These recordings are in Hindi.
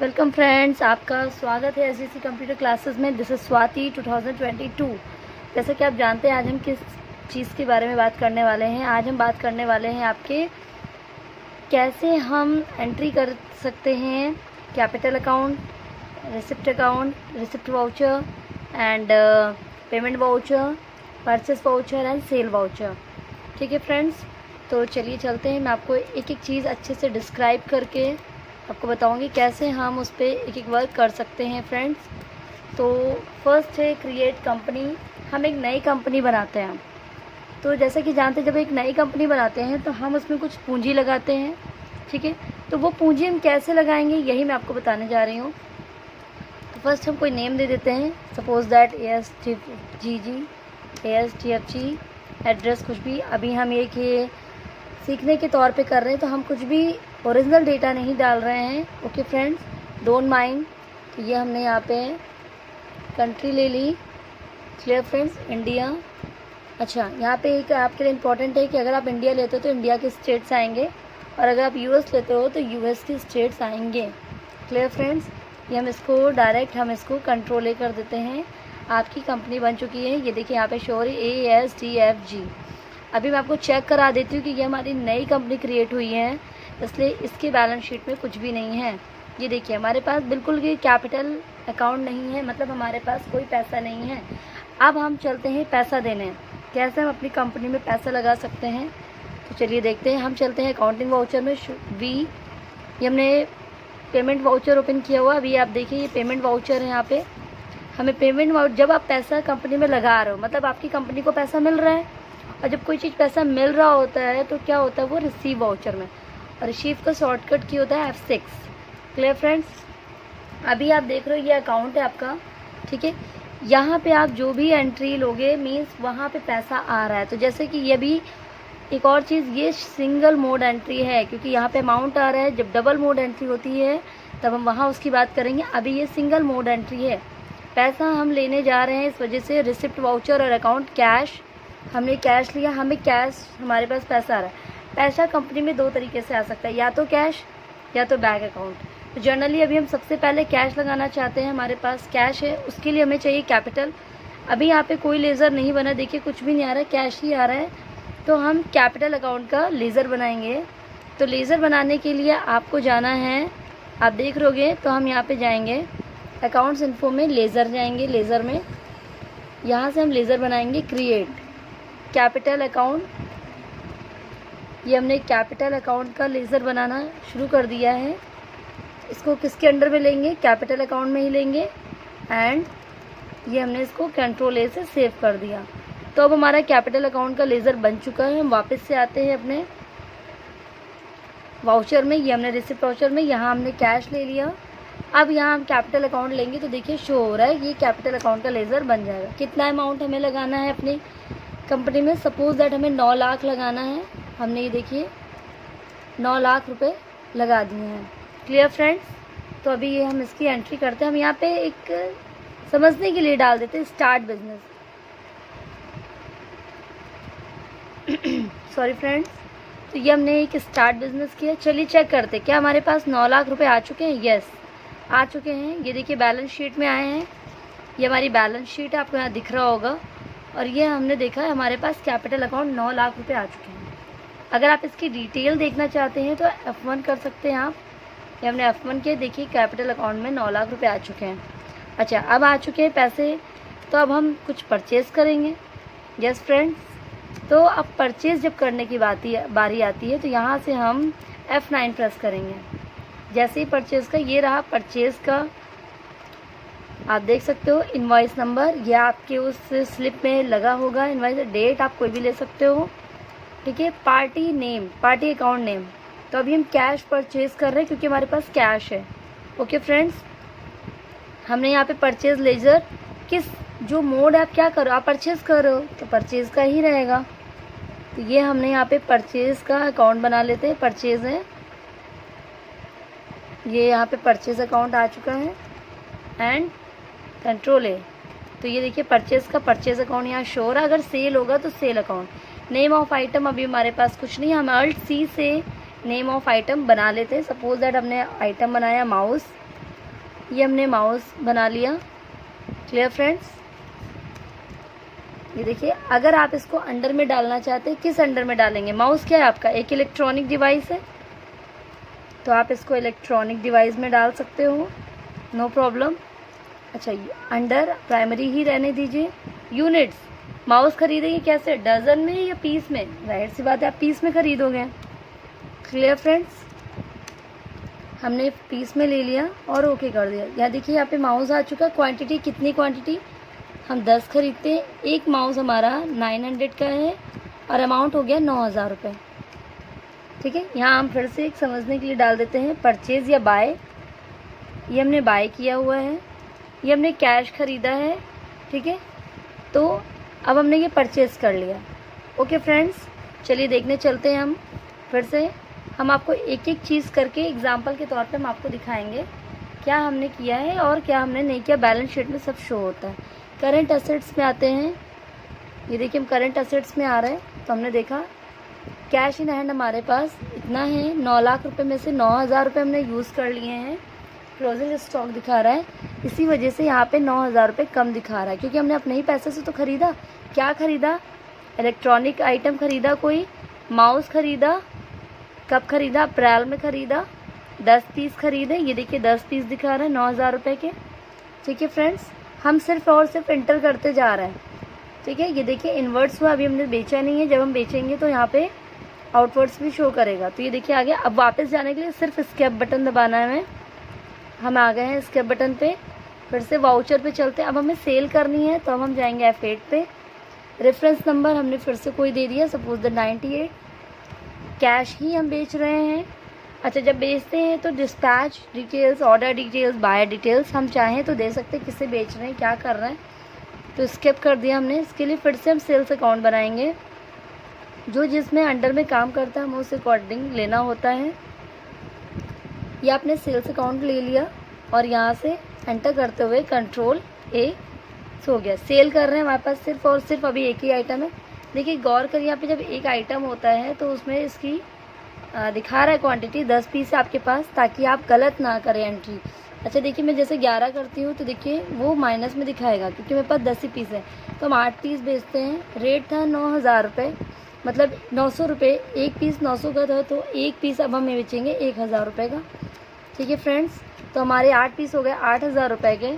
वेलकम फ्रेंड्स, आपका स्वागत है एसजीसी कंप्यूटर क्लासेस में। This is Swati 2022। जैसा कि आप जानते हैं आज हम किस चीज़ के बारे में बात करने वाले हैं। आज हम बात करने वाले हैं आपके कैसे हम एंट्री कर सकते हैं capital account, receipt voucher and payment voucher, purchase voucher and cell voucher. ठीक है फ्रेंड्स, तो चलिए चलते हैं। मैं आपको एक एक चीज़ अच्छे से डिस्क्राइब करके आपको बताऊंगी कैसे हम उस पर एक एक वर्क कर सकते हैं फ्रेंड्स। तो फर्स्ट है क्रिएट कंपनी। हम एक नई कंपनी बनाते हैं। तो जैसा कि जानते हैं, जब एक नई कंपनी बनाते हैं तो हम उसमें कुछ पूंजी लगाते हैं। ठीक है, तो वो पूंजी हम कैसे लगाएंगे यही मैं आपको बताने जा रही हूँ। तो फर्स्ट हम कोई नेम दे देते हैं, सपोज दैट ASTFG, एड्रेस कुछ भी। अभी हम ये सीखने के तौर पे कर रहे हैं, तो हम कुछ भी ओरिजिनल डेटा नहीं डाल रहे हैं। Okay friends, don't mind. तो ये हमने यहाँ पे कंट्री ले ली। Clear friends, India. अच्छा, यहाँ पे एक आपके लिए इम्पॉर्टेंट है कि अगर आप इंडिया लेते हो तो इंडिया के स्टेट्स आएंगे, और अगर आप यूएस लेते हो तो यूएस के स्टेट्स आएंगे। क्लियर फ्रेंड्स, ये हम इसको कंट्रोल ए कर देते हैं। आपकी कंपनी बन चुकी है। ये देखिए यहाँ पे शो है ASTFG। अभी मैं आपको चेक करा देती हूँ कि ये हमारी नई कंपनी क्रिएट हुई है, इसलिए इसके बैलेंस शीट में कुछ भी नहीं है। ये देखिए हमारे पास बिल्कुल भी कैपिटल अकाउंट नहीं है, मतलब हमारे पास कोई पैसा नहीं है। अब हम चलते हैं पैसा देने। कैसे हम अपनी कंपनी में पैसा लगा सकते हैं, तो चलिए देखते हैं। हम चलते हैं अकाउंटिंग वाउचर में। ये हमने पेमेंट वाउचर ओपन किया हुआ। अभी आप देखिए ये पेमेंट वाउचर है। यहाँ पे हमें पेमेंट वाउचर, जब आप पैसा कंपनी में लगा रहे हो मतलब आपकी कंपनी को पैसा मिल रहा है, और जब कोई चीज़ पैसा मिल रहा होता है तो क्या होता है, वो रिसीव वाउचर में, और रिसीव का शॉर्टकट की होता है F6। क्लियर फ्रेंड्स, अभी आप देख रहे हो ये अकाउंट है आपका। ठीक है, यहाँ पे आप जो भी एंट्री लोगे मीन्स वहाँ पे पैसा आ रहा है। तो जैसे कि ये भी एक और चीज़, ये सिंगल मोड एंट्री है क्योंकि यहाँ पे अमाउंट आ रहा है। जब डबल मोड एंट्री होती है तब हम वहाँ उसकी बात करेंगे। अभी ये सिंगल मोड एंट्री है। पैसा हम लेने जा रहे हैं, इस वजह से रिसिप्ट वाउचर और अकाउंट कैश। हमने कैश लिया, हमें कैश, हमारे पास पैसा आ रहा है। पैसा कंपनी में दो तरीके से आ सकता है, या तो कैश या तो बैंक अकाउंट। तो जनरली अभी हम सबसे पहले कैश लगाना चाहते हैं। हमारे पास कैश है, उसके लिए हमें चाहिए कैपिटल। अभी यहाँ पे कोई लेज़र नहीं बना, देखिए कुछ भी नहीं आ रहा है, कैश ही आ रहा है। तो हम कैपिटल अकाउंट का लेज़र बनाएंगे। तो लेज़र बनाने के लिए आपको जाना है, आप देख रहोगे तो हम यहाँ पे जाएंगे अकाउंट्स इन्फो में, लेज़र जाएंगे। लेज़र में यहाँ से हम लेज़र बनाएंगे क्रिएट कैपिटल अकाउंट। ये हमने कैपिटल अकाउंट का लेज़र बनाना शुरू कर दिया है। इसको किसके अंडर में लेंगे, कैपिटल अकाउंट में ही लेंगे। एंड ये हमने इसको कंट्रोल ए से सेव कर दिया। तो अब हमारा कैपिटल अकाउंट का लेज़र बन चुका है। हम वापस से आते हैं अपने वाउचर में। ये हमने रिसिप्ट वाउचर में, यहाँ हमने कैश ले लिया। अब यहाँ हम कैपिटल अकाउंट लेंगे तो देखिए शो हो रहा है ये कैपिटल अकाउंट का लेज़र बन जाएगा। कितना अमाउंट हमें लगाना है अपनी कंपनी में, सपोज दैट हमें 9 लाख लगाना है। हमने ये देखिए 9 लाख रुपए लगा दिए हैं। क्लियर फ्रेंड्स, तो अभी ये हम इसकी एंट्री करते हैं। हम यहाँ पे एक समझने के लिए डाल देते हैं स्टार्ट बिजनेस। सॉरी फ्रेंड्स, तो ये हमने एक स्टार्ट बिजनेस किया। चलिए चेक करते क्या हमारे पास 9 लाख रुपए आ चुके हैं। यस, आ चुके हैं। ये देखिए बैलेंस शीट में आए हैं। ये हमारी बैलेंस शीट है, आपको यहाँ दिख रहा होगा। और ये हमने देखा है हमारे पास कैपिटल अकाउंट 9 लाख रुपए आ चुके हैं। अगर आप इसकी डिटेल देखना चाहते हैं तो F1 कर सकते हैं आप। ये हमने F1 किया, देखिए कैपिटल अकाउंट में 9 लाख रुपए आ चुके हैं। अच्छा, अब आ चुके हैं पैसे, तो अब हम कुछ परचेज़ करेंगे। यस फ्रेंड्स, तो अब परचेज़ जब करने की बारी आती है तो यहाँ से हम F9 प्रेस करेंगे। जैसे ही परचेज़ का, ये रहा परचेज़ का, आप देख सकते हो इनवॉइस नंबर, यह आपके उस स्लिप में लगा होगा। इनवॉइस डेट आप कोई भी ले सकते हो। ठीक है, party name, party account name. तो अभी हम कैश परचेज़ कर रहे हैं क्योंकि हमारे पास कैश है। ओके फ्रेंड्स, हमने यहाँ पे परचेज़ लेज़र, किस जो मोड आप क्या करो, आप परचेज़ करो तो परचेज़ का ही रहेगा। तो ये हमने यहाँ पे परचेज़ का अकाउंट बना लेते हैं। परचेज़ है, ये यहाँ पे परचेज़ अकाउंट आ चुका है एंड कंट्रोल है। तो ये देखिए परचेज़ का परचेज़ अकाउंट यहाँ शो हो रहा है। अगर सेल होगा तो sale account. Name of item अभी हमारे पास कुछ नहीं, हम Alt+C से नेम ऑफ आइटम बना लेते हैं। सपोज दैट हमने आइटम बनाया माउस, ये हमने माउस बना लिया। क्लियर फ्रेंड्स, ये देखिए, अगर आप इसको अंडर में डालना चाहते हैं, किस अंडर में डालेंगे? माउस क्या है आपका? एक इलेक्ट्रॉनिक डिवाइस है, तो आप इसको इलेक्ट्रॉनिक डिवाइस में डाल सकते हो, नो प्रॉब्लम। अच्छा, अंडर प्राइमरी ही रहने दीजिए। यूनिट्स, माउस खरीदेंगे कैसे? डजन में या पीस में? जाहिर सी बात है आप पीस में खरीदोगे। क्लियर फ्रेंड्स, हमने पीस में ले लिया और ओके कर दिया। यहाँ देखिए, यहाँ पे माउस आ चुका। क्वांटिटी कितनी? क्वांटिटी हम 10 खरीदते हैं। एक माउस हमारा 900 का है और अमाउंट हो गया 9000 रुपये। ठीक है, यहाँ हम फिर से एक समझने के लिए डाल देते हैं, परचेज़ या बाय। ये हमने बाय किया हुआ है, ये हमने कैश ख़रीदा है। ठीक है, तो अब हमने ये परचेज़ कर लिया। ओके फ्रेंड्स, चलिए देखने चलते हैं हम फिर से। हम आपको एक एक चीज़ करके एग्जाम्पल के तौर पे हम आपको दिखाएंगे क्या हमने किया है और क्या हमने नहीं किया। बैलेंस शीट में सब शो होता है। करंट असेट्स में आते हैं। ये देखिए, हम करंट असेट्स में आ रहे हैं, तो हमने देखा कैश इन हैंड हमारे पास इतना है। 9 लाख रुपए में से 9000 रुपये हमने यूज़ कर लिए हैं। क्लोजिंग स्टॉक दिखा रहा है, इसी वजह से यहाँ पे 9000 रुपये कम दिखा रहा है, क्योंकि हमने अपने ही पैसे से तो ख़रीदा। क्या ख़रीदा? इलेक्ट्रॉनिक आइटम ख़रीदा, कोई माउस ख़रीदा। कब ख़रीदा? अप्रैल में ख़रीदा। 10 पीस ख़रीदे। ये देखिए 10 पीस दिखा रहा है 9000 रुपये के। ठीक है फ्रेंड्स, हम सिर्फ और सिर्फ इंटर करते जा रहे हैं। ठीक है, ये देखिए इनवर्ड्स हुआ, अभी हमने बेचा नहीं है। जब हम बेचेंगे तो यहाँ पे आउटवर्ड्स भी शो करेगा। तो ये देखिए आ गया। अब वापस जाने के लिए सिर्फ स्केप बटन दबाना है हमें। हम आ गए हैं स्केप बटन पे। फिर से वाउचर पे चलते हैं। अब हमें सेल करनी है, तो अब हम जाएंगे F8 पे। रेफरेंस नंबर हमने फिर से कोई दे दिया, सपोज द 98। कैश ही हम बेच रहे हैं। अच्छा, जब बेचते हैं तो dispatch details, order details, buyer details हम चाहें तो दे सकते हैं, किसे बेच रहे हैं, क्या कर रहे हैं। तो स्किप कर दिया हमने। इसके लिए फिर से हम सेल्स अकाउंट बनाएंगे। जो जिसमें अंडर में काम करता है हमें उस अकॉर्डिंग लेना होता है। ये आपने सेल्स अकाउंट ले लिया और यहाँ से एंटर करते हुए Ctrl+A हो गया। सेल कर रहे हैं हमारे पास सिर्फ और सिर्फ अभी एक ही आइटम है। देखिए गौर करिए, यहाँ पे जब एक आइटम होता है तो उसमें इसकी दिखा रहा है क्वांटिटी 10 पीस है आपके पास, ताकि आप गलत ना करें एंट्री। अच्छा देखिए, मैं जैसे 11 करती हूँ तो देखिए वो माइनस में दिखाएगा, क्योंकि मेरे पास 10 ही पीस है। तो हम 8 पीस बेचते हैं। रेट था 9000 रुपये, मतलब 900 रुपये। एक पीस 900 का था, तो एक पीस अब हम बेचेंगे 1000 रुपये का। ठीक है फ्रेंड्स, तो हमारे 8 पीस हो गए 8000 रुपये के।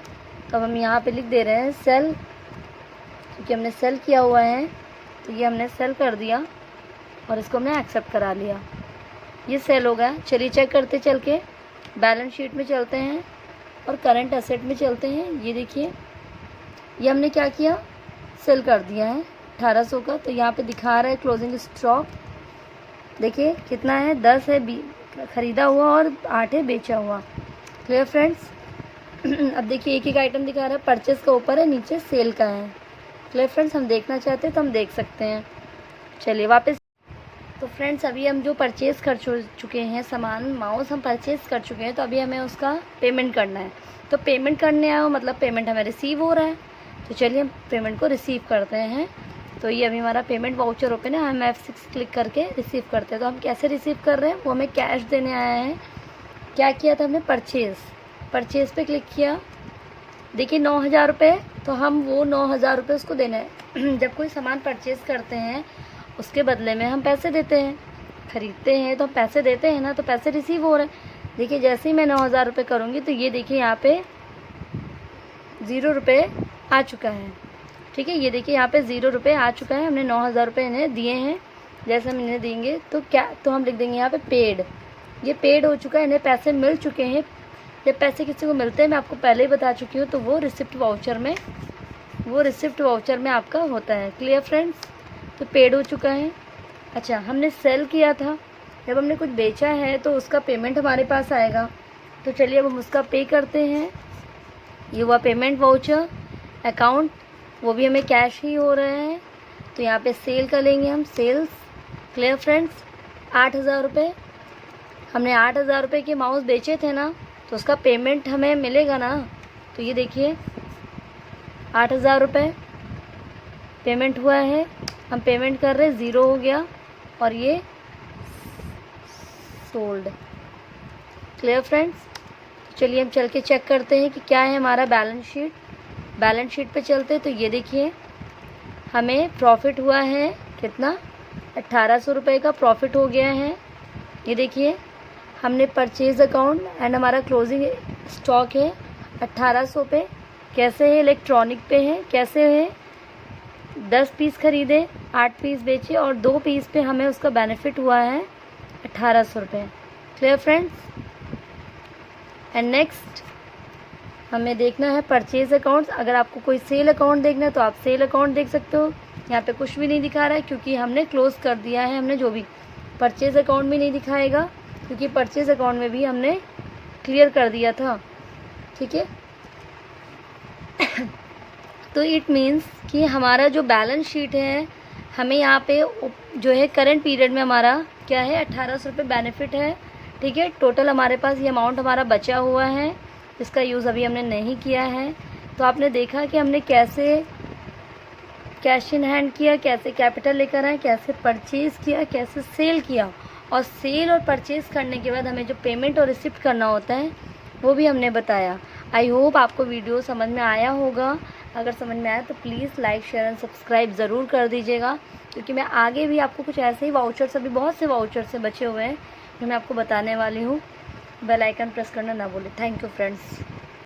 तो अब हम यहाँ पे लिख दे रहे हैं सेल, क्योंकि हमने सेल किया हुआ है। तो ये हमने सेल कर दिया और इसको हमने एक्सेप्ट करा लिया। ये सेल हो गया। चलिए चेक करते चल के। बैलेंस शीट में चलते हैं और करंट असेट में चलते हैं। ये देखिए, ये हमने क्या किया, सेल कर दिया है 1800 का। तो यहाँ पे दिखा रहा है क्लोजिंग स्टॉक। देखिए कितना है, 10 है ख़रीदा हुआ और 8 है बेचा हुआ। Clear friends. अब देखिए एक एक आइटम दिखा रहा है, परचेस का ऊपर है, नीचे सेल का है। क्लियर फ्रेंड्स, हम देखना चाहते हैं तो हम देख सकते हैं। चलिए वापस। तो फ्रेंड्स, अभी हम जो परचेज़ कर चुके हैं सामान, माउस हम परचेज़ कर चुके हैं, तो अभी हमें उसका पेमेंट करना है। तो पेमेंट करने आए हो मतलब पेमेंट हमें रिसीव हो रहा है। तो चलिए हम पेमेंट को रिसीव करते हैं। तो ये अभी हमारा पेमेंट वाउचर ओपन है। हम F6 क्लिक करके रिसीव करते हैं। तो हम कैसे रिसीव कर रहे हैं, वो हमें कैश देने आया है। क्या किया था हमने, परचेज़ पे क्लिक किया। देखिए 9000 रुपये, तो हम वो 9000 रुपये उसको देना है। जब कोई सामान परचेज़ करते हैं उसके बदले में हम पैसे देते हैं, ख़रीदते हैं तो हम पैसे देते हैं ना, तो पैसे रिसीव हो रहे हैं। देखिए जैसे ही मैं 9000 रुपये करूँगी तो ये देखिए यहाँ पे 0 रुपये आ चुका है। ठीक है, ये देखिए यहाँ पे 0 रुपये आ चुका है। हमने 9000 रुपये इन्हें दिए हैं। जैसे हम इन्हें देंगे तो क्या, तो हम लिख देंगे यहाँ पे पेड। ये पेड हो चुका है, इन्हें पैसे मिल चुके हैं। जब पैसे किसी को मिलते हैं, मैं आपको पहले ही बता चुकी हूँ, तो वो रिसिप्ट वाउचर में आपका होता है। क्लियर फ्रेंड्स, तो पेड हो चुका है। अच्छा, हमने सेल किया था, जब हमने कुछ बेचा है तो उसका पेमेंट हमारे पास आएगा। तो चलिए अब हम उसका पे करते हैं। ये हुआ पेमेंट वाउचर। अकाउंट, वो भी हमें कैश ही हो रहा है। तो यहाँ पे सेल कर लेंगे हम, सेल्स। क्लियर फ्रेंड्स, 8000 रुपये हमने 8000 रुपये के माउस बेचे थे ना, तो उसका पेमेंट हमें मिलेगा ना। तो ये देखिए 8000 रुपये पेमेंट हुआ है। हम पेमेंट कर रहे हैं, 0 हो गया और ये सोल्ड। क्लियर फ्रेंड्स, चलिए हम चल के चेक करते हैं कि क्या है हमारा बैलेंस शीट। बैलेंस शीट पे चलते हैं तो ये देखिए हमें प्रॉफिट हुआ है कितना, 1800 रुपये का प्रॉफिट हो गया है। ये देखिए हमने परचेज अकाउंट एंड हमारा क्लोजिंग स्टॉक है 1800 पे। कैसे है, इलेक्ट्रॉनिक पे है। कैसे है, 10 पीस खरीदे, 8 पीस बेचे और 2 पीस पे हमें उसका बेनिफिट हुआ है 1800 रुपये। Clear friends. एंड नेक्स्ट हमें देखना है परचेज अकाउंट्स। अगर आपको कोई सेल अकाउंट देखना है तो आप सेल अकाउंट देख सकते हो। यहाँ पे कुछ भी नहीं दिखा रहा है क्योंकि हमने क्लोज कर दिया है। हमने जो भी परचेज अकाउंट भी नहीं दिखाएगा क्योंकि परचेज अकाउंट में भी हमने क्लियर कर दिया था। ठीक है तो इट मीन्स कि हमारा जो बैलेंस शीट है हमें यहाँ पे जो है करंट पीरियड में हमारा क्या है, 1800 रुपये बेनिफिट है। ठीक है, टोटल हमारे पास ये अमाउंट हमारा बचा हुआ है, इसका यूज़ अभी हमने नहीं किया है। तो आपने देखा कि हमने कैसे कैश इन हैंड किया, कैसे कैपिटल लेकर आए, कैसे परचेज़ किया, कैसे सेल किया, और सेल और परचेज़ करने के बाद हमें जो पेमेंट और रिसिप्ट करना होता है वो भी हमने बताया। आई होप आपको वीडियो समझ में आया होगा। अगर समझ में आया तो please like share and subscribe ज़रूर कर दीजिएगा, क्योंकि मैं आगे भी आपको कुछ ऐसे ही वाउचर्स, अभी बहुत से वाउचर्स से बचे हुए हैं जो मैं आपको बताने वाली हूँ। बेल आइकन प्रेस करना ना भूलें। Thank you friends.